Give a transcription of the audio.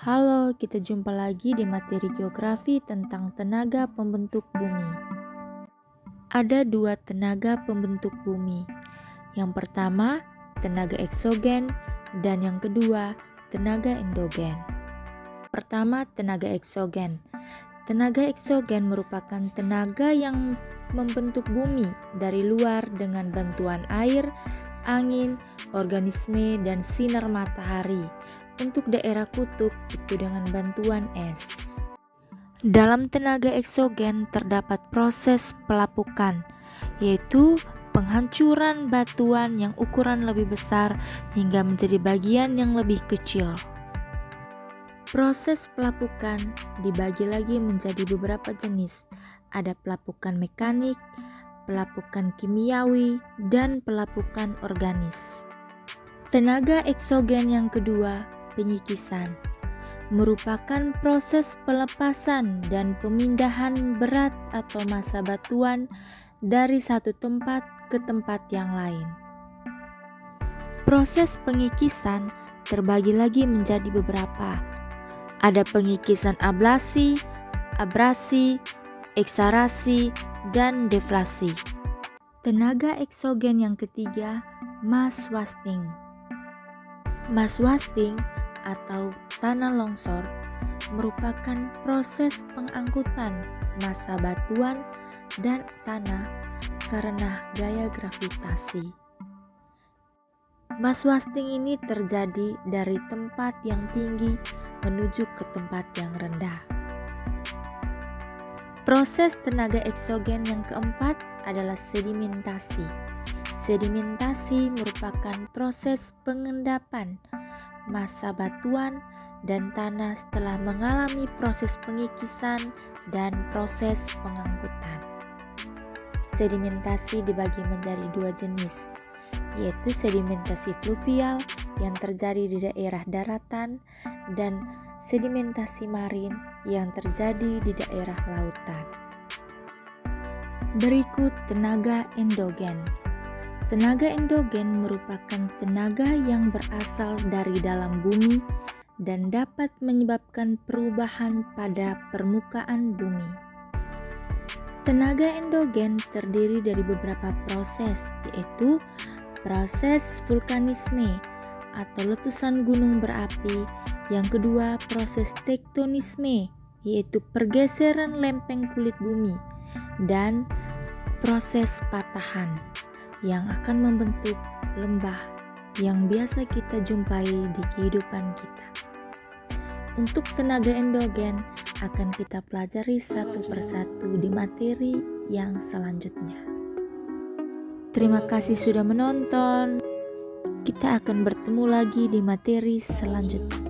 Halo, kita jumpa lagi di materi geografi tentang tenaga pembentuk bumi. Ada dua tenaga pembentuk bumi. Yang pertama, tenaga eksogen, dan yang kedua, tenaga endogen. Pertama, tenaga eksogen. Tenaga eksogen merupakan tenaga yang membentuk bumi dari luar dengan bantuan air, angin, organisme, dan sinar matahari. Untuk daerah kutub itu dengan bantuan es. Dalam tenaga eksogen terdapat proses pelapukan, yaitu penghancuran batuan yang ukuran lebih besar hingga menjadi bagian yang lebih kecil. Proses pelapukan dibagi lagi menjadi beberapa jenis. Ada pelapukan mekanik, pelapukan kimiawi, dan pelapukan organis. Tenaga eksogen yang kedua, penyikisan, merupakan proses pelepasan dan pemindahan berat atau massa batuan dari satu tempat ke tempat yang lain. Proses pengikisan terbagi lagi menjadi beberapa. Ada pengikisan ablasi, abrasi, eksarasi, dan deflasi. Tenaga eksogen yang ketiga, mass wasting. Mass wasting atau tanah longsor merupakan proses pengangkutan massa batuan dan tanah karena gaya gravitasi. Mass wasting ini terjadi dari tempat yang tinggi menuju ke tempat yang rendah. Proses tenaga eksogen yang keempat adalah sedimentasi. Sedimentasi merupakan proses pengendapan massa batuan dan tanah setelah mengalami proses pengikisan dan proses pengangkutan. Sedimentasi dibagi menjadi dua jenis, yaitu sedimentasi fluvial yang terjadi di daerah daratan dan sedimentasi marin yang terjadi di daerah lautan. Berikut tenaga endogen. Tenaga endogen merupakan tenaga yang berasal dari dalam bumi dan dapat menyebabkan perubahan pada permukaan bumi. Tenaga endogen terdiri dari beberapa proses, yaitu proses vulkanisme atau letusan gunung berapi. Yang kedua, proses tektonisme, yaitu pergeseran lempeng kulit bumi, dan proses patahan yang akan membentuk lembah yang biasa kita jumpai di kehidupan kita. Untuk tenaga endogen akan kita pelajari satu persatu di materi yang selanjutnya. Terima kasih sudah menonton. Kita akan bertemu lagi di materi selanjutnya.